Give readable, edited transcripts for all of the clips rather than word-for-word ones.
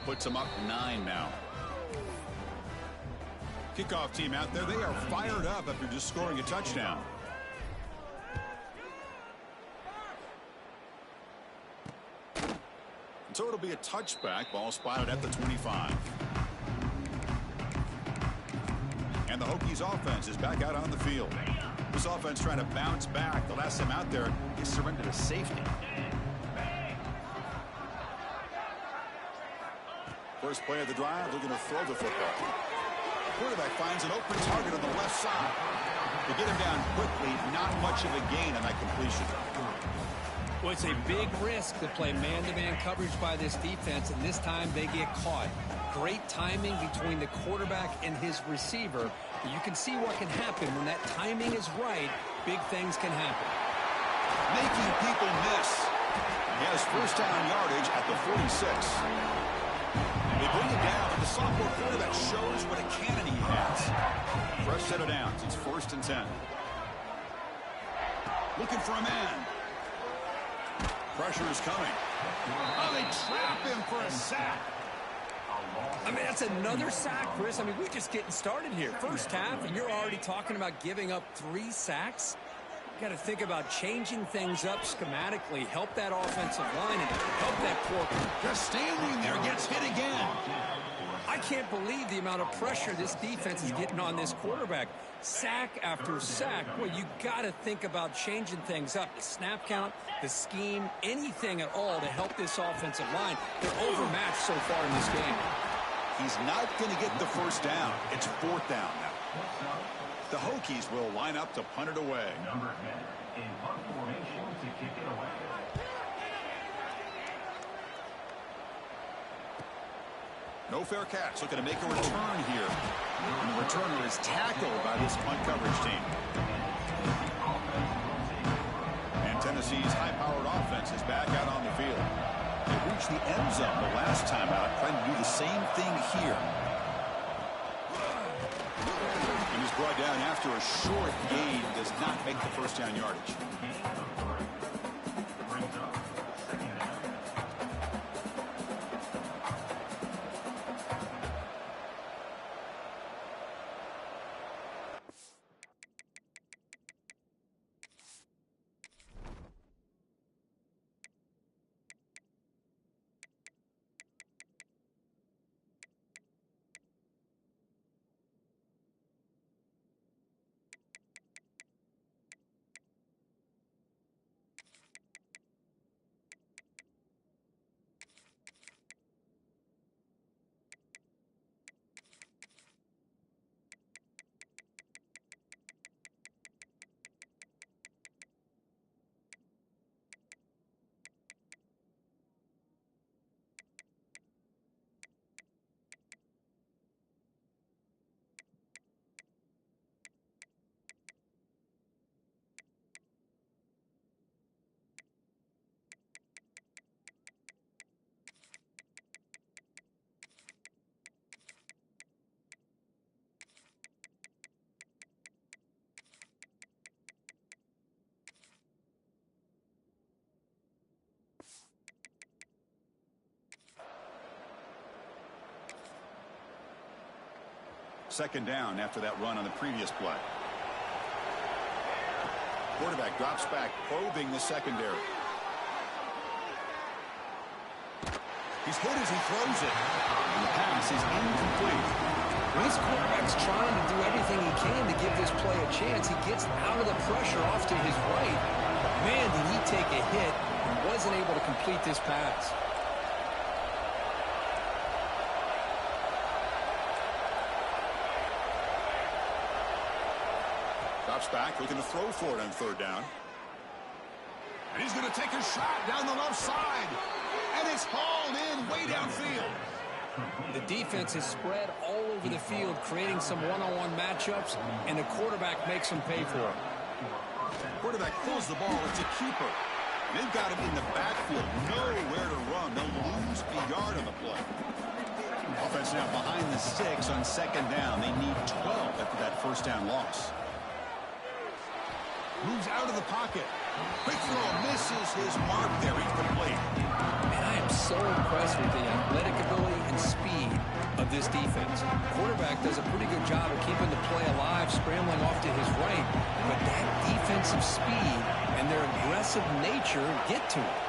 puts them up 9 now. Kickoff team out there, they are fired up after just scoring a touchdown. So it'll be a touchback. Ball spotted at the 25. And the Hokies offense is back out on the field. This offense trying to bounce back. The last time out there, they surrendered a safety. First play of the drive, they're going to throw the football. Quarterback finds an open target on the left side. To get him down quickly, not much of a gain on that completion. Well, it's a big risk to play man-to-man coverage by this defense, and this time they get caught. Great timing between the quarterback and his receiver. You can see what can happen when that timing is right. Big things can happen. Making people miss. He has first down yardage at the 46. They bring it down, but the sophomore quarterback shows what a cannon he has. Fresh set of downs. It's 1st and 10. Looking for a man. Pressure is coming. Oh, they trap him for a sack. I mean, that's another sack, Chris. I mean, we're just getting started here. First half, and you're already talking about giving up 3 sacks. Got to think about changing things up schematically, help that offensive line, and help that quarterback. Just standing there, gets hit again. I can't believe the amount of pressure this defense is getting on this quarterback. Sack after sack. Well, you got to think about changing things up. The snap count, the scheme, anything at all to help this offensive line. They're overmatched so far in this game. He's not going to get the first down. It's 4th down now. The Hokies will line up to punt it away. Number 10 in punt formation to kick it away. No fair catch. Looking to make a return here. And the returner is tackled by this punt coverage team. And Tennessee's high-powered offense is back out on the field. They reached the end zone the last time out, trying to do the same thing here. And he's brought down after a short gain, does not make the first down yardage. Second down after that run on the previous play. Quarterback drops back, probing the secondary. He's hit as he throws it. And the pass is incomplete. This quarterback's trying to do everything he can to give this play a chance. He gets out of the pressure off to his right. Man, did he take a hit and wasn't able to complete this pass. Drops back, looking to throw for it on 3rd down. And he's going to take a shot down the left side. And it's hauled in way downfield. The defense is spread all over the field, creating some one-on-one matchups, and the quarterback makes them pay for it. Quarterback pulls the ball. It's a keeper. They've got him in the backfield. Nowhere to run. They'll lose a yard on the play. Offense now behind the 6 on 2nd down. They need 12 after that first down loss. Moves out of the pocket. Quick throw, misses his mark there. Incomplete. Man, I am I'm so impressed with the athletic ability and speed of this defense. Quarterback does a pretty good job of keeping the play alive, scrambling off to his right, but that defensive speed and their aggressive nature get to him.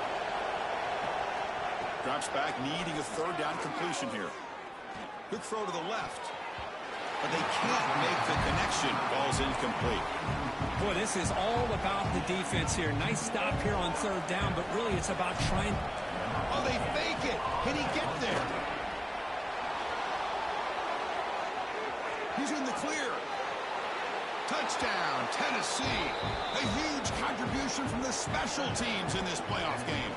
Drops back, needing a third down completion here. Good throw to the left. But they can't make the connection. Ball's incomplete. Boy, this is all about the defense here. Nice stop here on third down, but really it's about trying. Oh, they fake it. Can he get there? He's in the clear. Touchdown, Tennessee. A huge contribution from the special teams in this playoff game.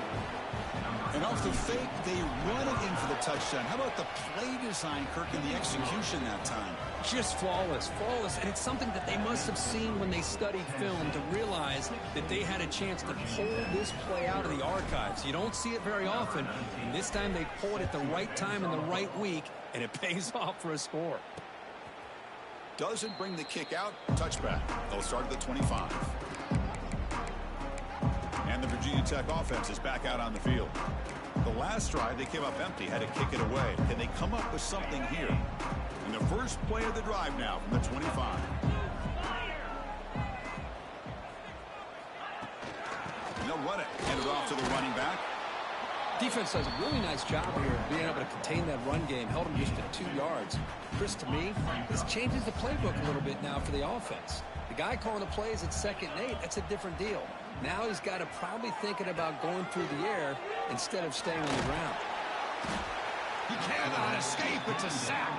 And off the fake, they run it in for the touchdown. How about the play design, Kirk, and the execution that time? Just flawless, flawless. And it's something that they must have seen when they studied film to realize that they had a chance to pull this play out of the archives. You don't see it very often. And this time they pulled it at the right time in the right week, and it pays off for a score. Doesn't bring the kick out. Touchback. They'll start at the 25. And the Virginia Tech offense is back out on the field. The last drive, they came up empty, had to kick it away. Can they come up with something here? And the first play of the drive now from the 25. And they'll run it. Hand it off to the running back. Defense does a really nice job here of being able to contain that run game. Held them just to 2 yards. Chris, to me, this changes the playbook a little bit now for the offense. The guy calling the plays at 2nd and 8, that's a different deal. Now he's got to probably thinking about going through the air instead of staying on the ground. He cannot escape. It's a sack.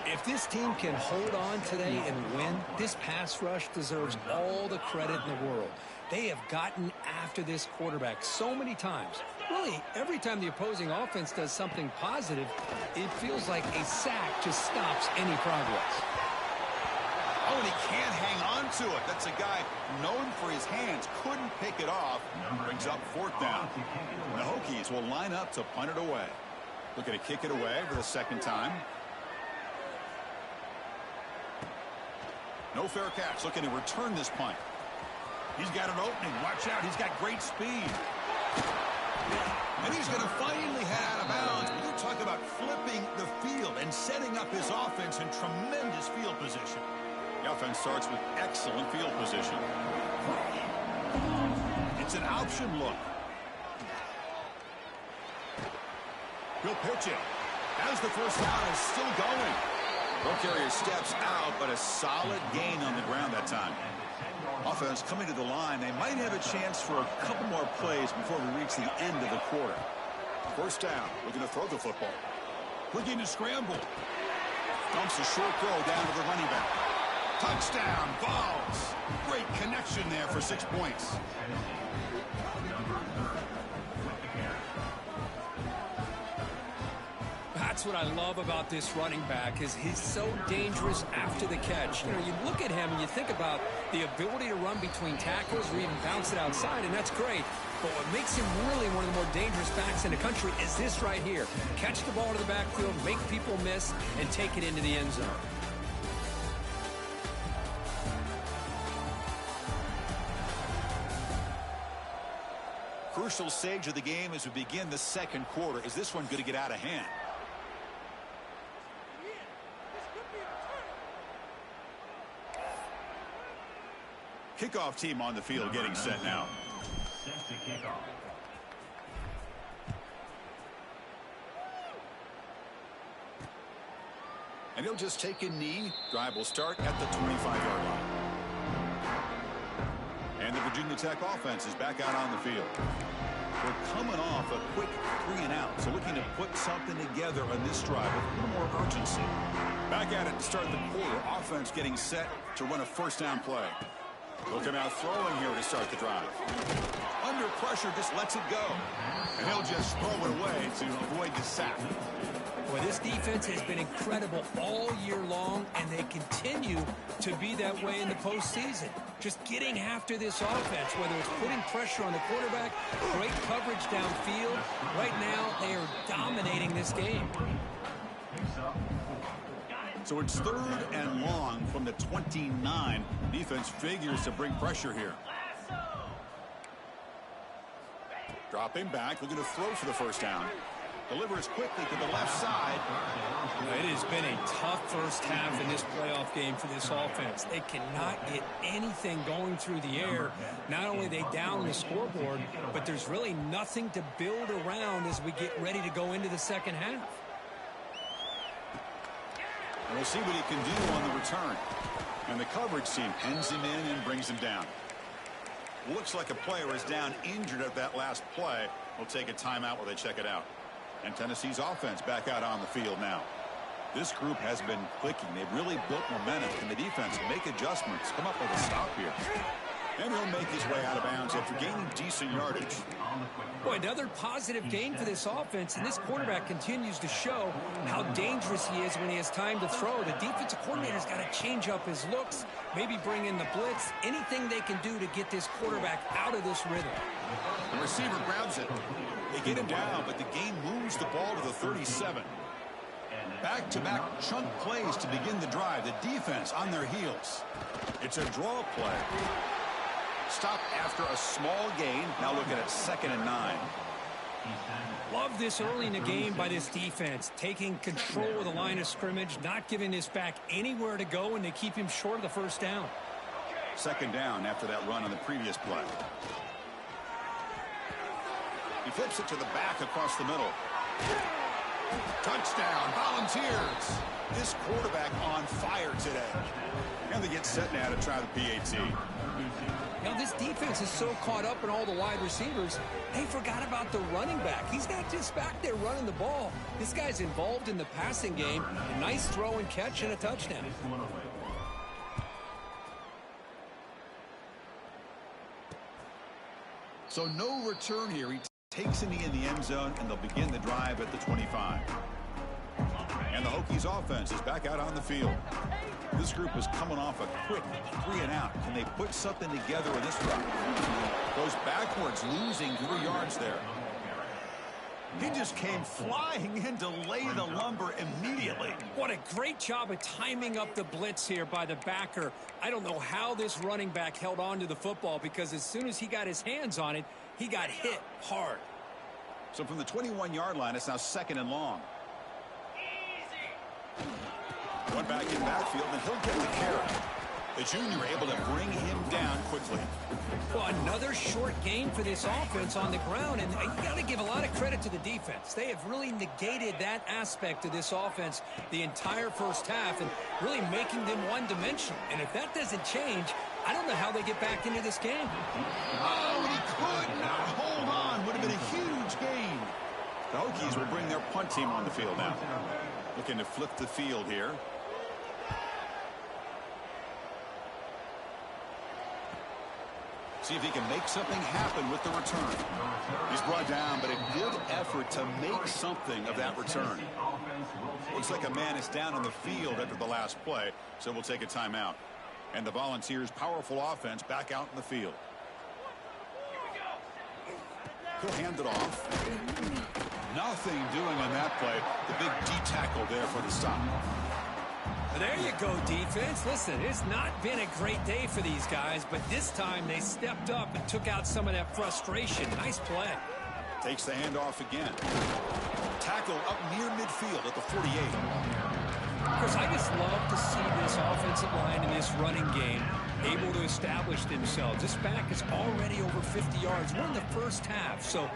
If this team can hold on today and win, this pass rush deserves all the credit in the world. They have gotten after this quarterback so many times. Really, every time the opposing offense does something positive, it feels like a sack just stops any progress. Oh, and he can't hang on to it. That's a guy known for his hands. Couldn't pick it off. Brings up 4th down. And the Hokies will line up to punt it away. Looking to kick it away for the 2nd time. No fair catch. Looking to return this punt. He's got an opening. Watch out. He's got great speed. And he's going to finally head out of bounds. But you talk about flipping the field and setting up his offense in tremendous field position. The offense starts with excellent field position. It's an option look. He'll pitch it. As the first down is still going. Ball carrier steps out, but a solid gain on the ground that time. Offense coming to the line. They might have a chance for a couple more plays before we reach the end of the quarter. First down. Looking to throw the football. Looking to scramble. Dumps a short throw down to the running back. Touchdown, balls. Great connection there for 6 points. That's what I love about this running back is he's so dangerous after the catch. You know, you look at him and you think about the ability to run between tackles or even bounce it outside, and that's great. But what makes him really one of the more dangerous backs in the country is this right here. Catch the ball to the backfield, make people miss, and take it into the end zone. Crucial stage of the game as we begin the 2nd quarter. Is this one going to get out of hand? Kickoff team on the field getting set now. And he'll just take a knee. Drive will start at the 25-yard line. And the Virginia Tech offense is back out on the field. We're coming off a quick 3-and-out, so looking to put something together on this drive with a little more urgency. Back at it to start the quarter. Offense getting set to run a first down play. They'll come out throwing here to start the drive. Under pressure, just lets it go. And he'll just throw it away to avoid the sack. Boy, this defense has been incredible all year long, and they continue to be that way in the postseason. Just getting after this offense, whether it's putting pressure on the quarterback, great coverage downfield. Right now, they are dominating this game. So it's 3rd and long from the 29. Defense figures to bring pressure here. Dropping back, looking to throw for the first down. Delivers quickly to the left side. It has been a tough first half in this playoff game for this offense. They cannot get anything going through the air. Not only are they down the scoreboard, but there's really nothing to build around as we get ready to go into the second half. And we'll see what he can do on the return. And the coverage team pens him in and brings him down. Looks like a player is down injured at that last play. We'll take a timeout while they check it out. And Tennessee's offense back out on the field now. This group has been clicking. They've really built momentum. Can the defense make adjustments? Come up with a stop here. And he'll make his way out of bounds after gaining decent yardage. Boy, another positive gain for this offense, and this quarterback continues to show how dangerous he is when he has time to throw. The defensive coordinator's got to change up his looks, maybe bring in the blitz, anything they can do to get this quarterback out of this rhythm. The receiver grabs it. They get him down, but the gain moves the ball to the 37. Back-to-back chunk plays to begin the drive. The defense on their heels. It's a draw play. Stop after a small gain. Now looking at 2nd and 9. Love this early in the game by this defense. Taking control of the line of scrimmage, not giving this back anywhere to go, and they keep him short of the first down. 2nd down after that run on the previous play. He flips it to the back across the middle. Touchdown, Volunteers. This quarterback on fire today. And they get set now to try the PAT. Now, this defense is so caught up in all the wide receivers, they forgot about the running back. He's not just back there running the ball. This guy's involved in the passing game. A nice throw and catch and a touchdown. So no return here. He takes a knee in the end zone, and they'll begin the drive at the 25. And the Hokies offense is back out on the field. This group is coming off a quick 3-and-out. Can they put something together in this drive? Goes backwards, losing 3 yards there. He just came flying in to lay the lumber immediately. What a great job of timing up the blitz here by the backer. I don't know how this running back held on to the football, because as soon as he got his hands on it, he got hit hard. So from the 21-yard line, it's now 2nd and long. One back in backfield, and he'll get the carry. The junior able to bring him down quickly. Well, another short gain for this offense on the ground, and you got to give a lot of credit to the defense. They have really negated that aspect of this offense the entire first half and really making them one-dimensional. And if that doesn't change, I don't know how they get back into this game. Oh, he could not hold on. Would have been a huge gain. The Hokies will bring their punt team on the field now. Looking to flip the field here. See if he can make something happen with the return. He's brought down, but a good effort to make something of that return. Looks like a man is down on the field after the last play, so we'll take a timeout. And the Volunteers' powerful offense back out in the field. He'll hand it off. Nothing doing on that play. The big D tackle there for the stop. There you go, defense. Listen, it's not been a great day for these guys, but this time they stepped up and took out some of that frustration. Nice play. Takes the handoff again. Tackle up near midfield at the 48. Of course, I just love to see this offensive line in this running game able to establish themselves. This back is already over 50 yards. We're in the first half, so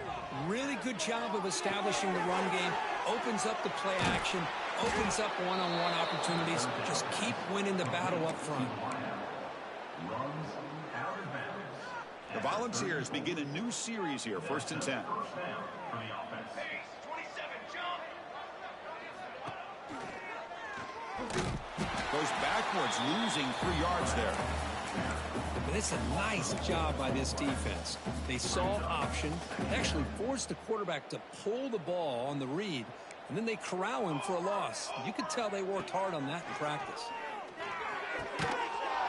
really good job of establishing the run game. Opens up the play action, opens up one-on-one opportunities. Just keep winning the battle up front. The Volunteers begin a new series here, 1st and 10. Goes backwards, losing 3 yards there. But it's a nice job by this defense. They saw option, actually forced the quarterback to pull the ball on the read, and then they corral him for a loss. You could tell they worked hard on that in practice.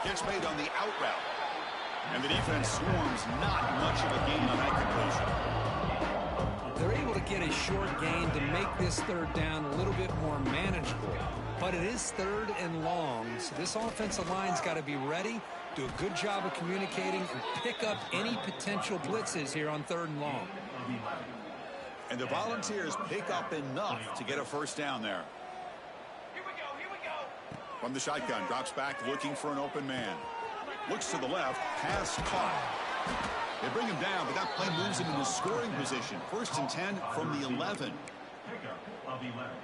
Catch made on the out route. And the defense swarms, not much of a gain on that completion. They're able to get a short gain to make this 3rd down a little bit more manageable. But it is 3rd and long, so this offensive line's got to be ready, do a good job of communicating, and pick up any potential blitzes here on 3rd and long. And the Volunteers pick up enough to get a first down there. From the shotgun, drops back looking for an open man. Looks to the left, pass caught. They bring him down, but that play moves him into scoring position. 1st and 10 from the 11.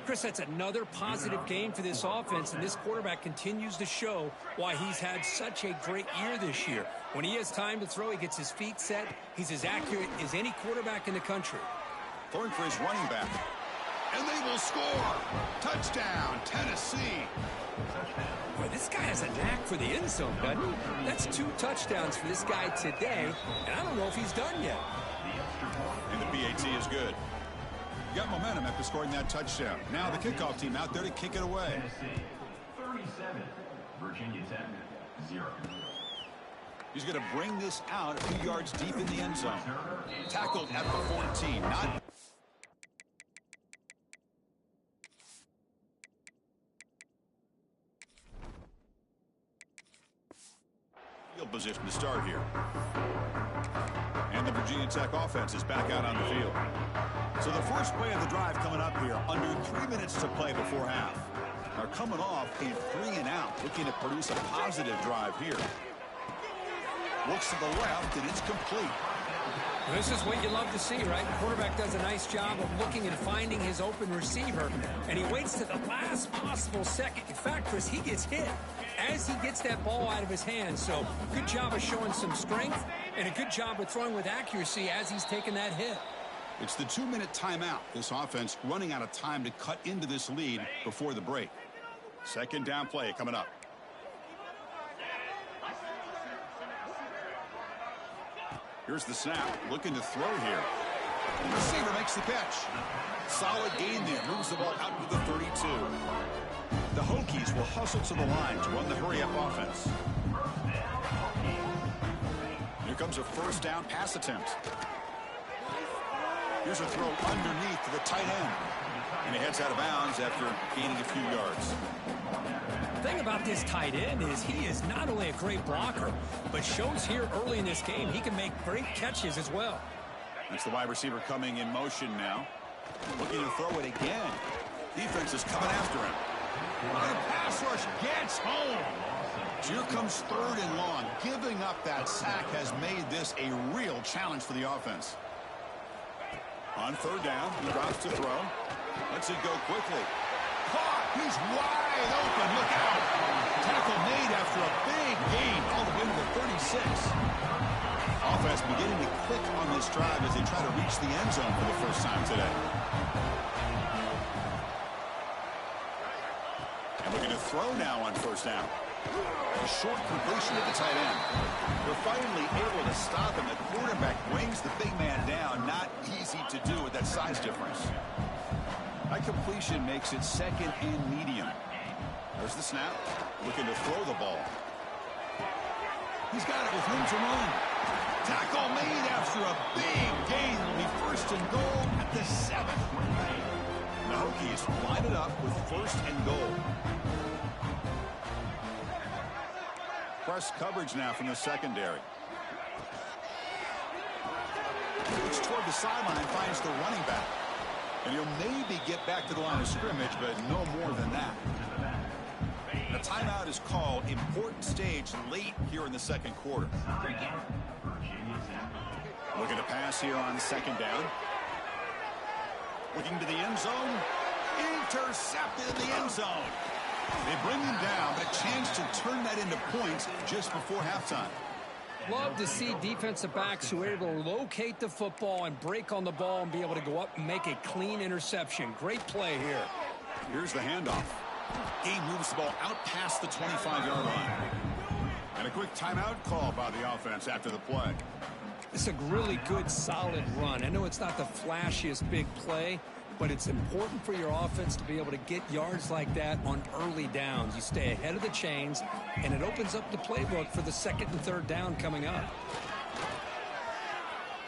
Chris, that's another positive game for this offense, and this quarterback continues to show why he's had such a great year this year. When he has time to throw, he gets his feet set. He's as accurate as any quarterback in the country. Throwing for his running back. And they will score. Touchdown, Tennessee. Boy, this guy has a knack for the end zone, doesn't he? That's 2 touchdowns for this guy today, and I don't know if he's done yet. And the PAT is good. You got momentum after scoring that touchdown. Now the kickoff team out there to kick it away. Tennessee, 37. Virginia Tech, 0. He's going to bring this out a few yards deep in the end zone. Tackled at the 14. Not... field position to start here. And the Virginia Tech offense is back out on the field. So the first play of the drive coming up here, under 3 minutes to play before half. Are coming off a 3-and-out, looking to produce a positive drive here. Looks to the left, and it's complete. This is what you love to see, right? The quarterback does a nice job of looking and finding his open receiver, and he waits to the last possible second. In fact, Chris, he gets hit as he gets that ball out of his hands. So good job of showing some strength, and a good job of throwing with accuracy as he's taking that hit. It's the 2-minute timeout. This offense running out of time to cut into this lead before the break. Second down play coming up. Here's the snap, looking to throw here. The receiver makes the catch. Solid gain there, moves the ball out to the 32. The Hokies will hustle to the line to run the hurry-up offense. Here comes a first down pass attempt. Here's a throw underneath to the tight end. And he heads out of bounds after gaining a few yards. The thing about this tight end is he is not only a great blocker, but shows here early in this game he can make great catches as well. That's the wide receiver coming in motion now. Looking to throw it again. Defense is coming after him. And the pass rush gets home. Here comes 3rd and long. Giving up that sack has made this a real challenge for the offense. On 3rd down, he drops to throw. Lets it go quickly. Caught! He's wide open. Look out! Tackle made after a big gain all the way to the 36. Offense beginning to click on this drive as they try to reach the end zone for the first time today. And looking to throw now on 1st down. A short completion at the tight end. They're finally able to stop him. The quarterback brings the big man down. Not easy to do with that size difference. That completion makes it 2nd and medium. There's the snap. Looking to throw the ball. He's got it with room to run. Tackle made after a big gain. Will be 1st and goal at the 7. The Hokies line it up with 1st and goal. Press coverage now from the secondary. Looks toward the sideline, finds the running back. And he'll maybe get back to the line of scrimmage, but no more than that. The timeout is called. Important stage late here in the 2nd quarter. Looking to pass here on 2nd down. Looking to the end zone. Intercepted in the end zone. They bring him down, but a chance to turn that into points just before halftime. Love to see defensive backs who are able to locate the football and break on the ball and be able to go up and make a clean interception. Great play here. Here's the handoff. Game moves the ball out past the 25-yard line. And a quick timeout call by the offense after the play. It's a really good, solid run. I know it's not the flashiest big play, but it's important for your offense to be able to get yards like that on early downs. You stay ahead of the chains, and it opens up the playbook for the 2nd and 3rd down coming up.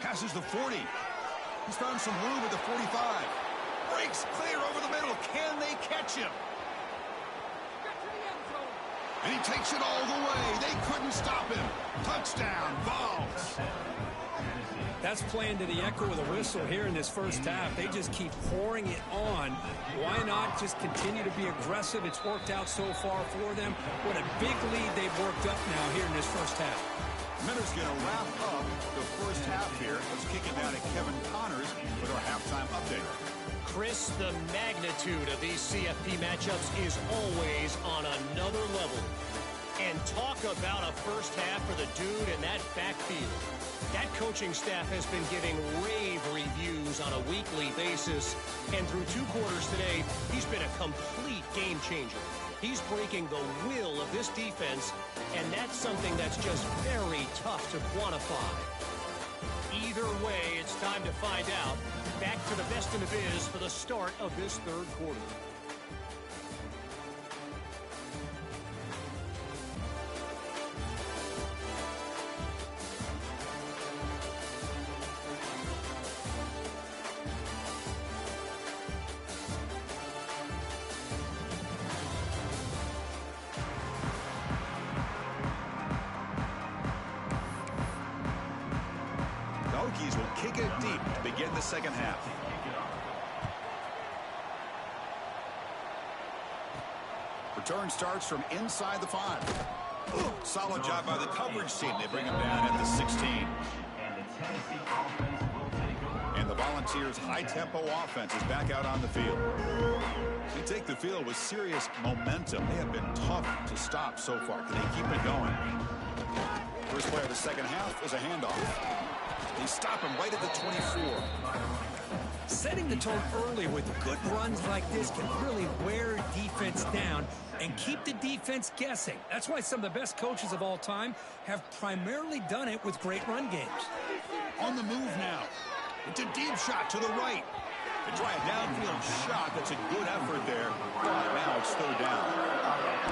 Passes the 40. He's found some room at the 45. Breaks clear over the middle. Can they catch him? And he takes it all the way. They couldn't stop him. Touchdown, Vols. That's playing to the echo of the whistle here in this first half. They just keep pouring it on. Why not just continue to be aggressive? It's worked out so far for them. What a big lead they've worked up now here in this first half. Miller's going to wrap up the first half here. Let's kick it down to Kevin Connors with our halftime update. Chris, the magnitude of these CFP matchups is always on another level. And talk about a first half for the dude in that backfield. That coaching staff has been giving rave reviews on a weekly basis. And through 2 quarters today, he's been a complete game changer. He's breaking the will of this defense, and that's something that's just very tough to quantify. Either way, it's time to find out. Back to the best in the biz for the start of this third quarter. Hokies will kick it deep to begin the second half. Return starts from inside the 5. Solid job by the coverage team. They bring him down at the 16. And the Volunteers' high-tempo offense is back out on the field. They take the field with serious momentum. They have been tough to stop so far. Can they keep it going? First play of the second half is a handoff. They stop him right at the 24. Setting the tone early with good runs like this can really wear defense down and keep the defense guessing. That's why some of the best coaches of all time have primarily done it with great run games. On the move now. It's a deep shot to the right. They try a downfield shot. That's a good effort there. But now it's third down.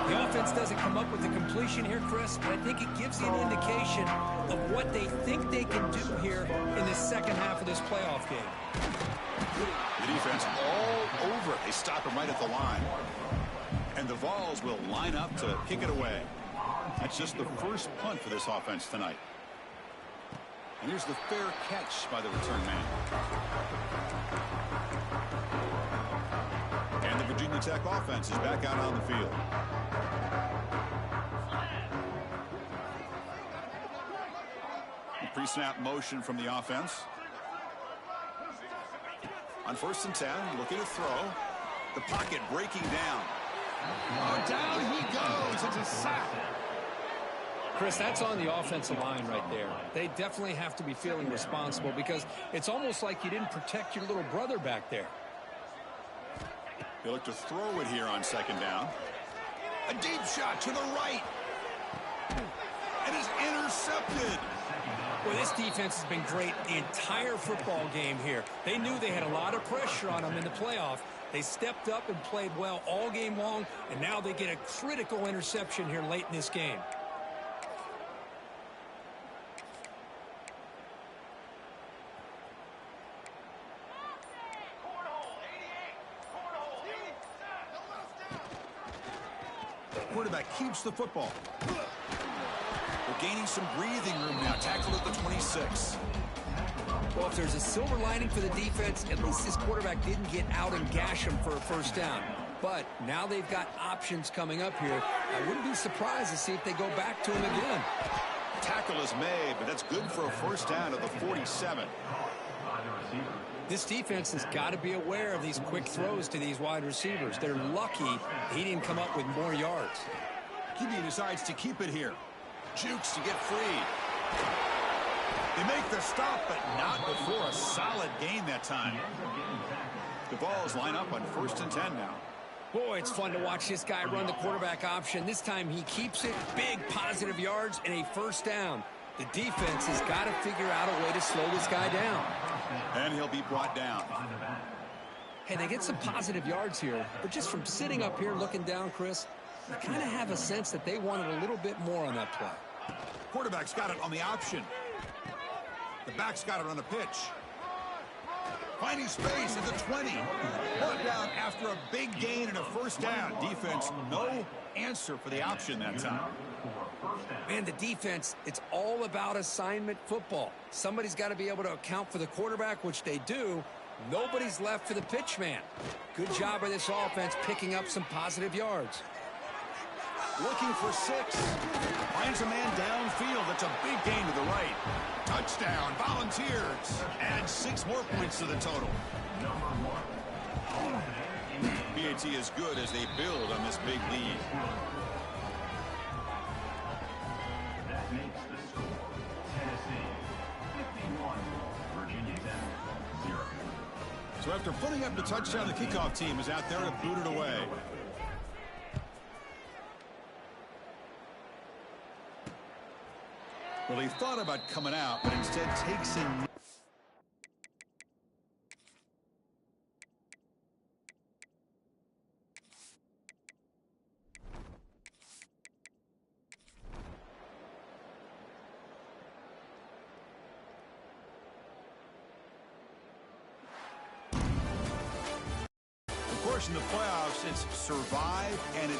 The offense doesn't come up with the completion here, Chris, but I think it gives you an indication of what they think they can do here in the second half of this playoff game. The defense all over it. They stop him right at the line. And the Vols will line up to kick it away. That's just the first punt for this offense tonight. And here's the fair catch by the return man. And the Virginia Tech offense is back out on the field. Pre-snap motion from the offense. On 1st and 10, looking to throw. The pocket breaking down. Oh, down he goes. It's a sack. Chris, that's on the offensive line right there. They definitely have to be feeling responsible because it's almost like you didn't protect your little brother back there. They look to throw it here on second down. A deep shot to the right. It is intercepted. Well, this defense has been great the entire football game here. They knew they had a lot of pressure on them in the playoff. They stepped up and played well all game long, and now they get a critical interception here late in this game. Quarterback keeps the football. They're gaining some breathing room now. Tackled at the 26. Well, if there's a silver lining for the defense, at least this quarterback didn't get out and gash him for a first down. But now they've got options coming up here. I wouldn't be surprised to see if they go back to him again. Tackle is made, but that's good for a first down at the 47. This defense has got to be aware of these quick throws to these wide receivers. They're lucky he didn't come up with more yards. QB decides to keep it here. Jukes to get free. They make the stop, but not before a solid gain that time. The Vols line up on 1st and 10 now. Boy, it's fun to watch this guy run the quarterback option. This time he keeps it. Big positive yards and a first down. The defense has got to figure out a way to slow this guy down. And he'll be brought down. Hey, they get some positive yards here, but just from sitting up here looking down, Chris, you kind of have a sense that they wanted a little bit more on that play. Quarterback's got it on the option. The back's got it on the pitch. Finding space at the 20. Brought down after a big gain and a first down. Defense, no answer for the option that time. Man, the defense, it's all about assignment football. Somebody's got to be able to account for the quarterback, which they do. Nobody's left for the pitch man. Good job by this offense picking up some positive yards. Looking for 6. Finds a man downfield. That's a big gain to the right. Touchdown, Volunteers. Add 6 more points to the total. BAT is good as they build on this big lead. That makes the score Tennessee 51, Virginia Tech 0. So after putting up the touchdown, the kickoff team is out there to boot it away. Well, he thought about coming out, but instead takes in. Of course, in the playoffs, it's survive and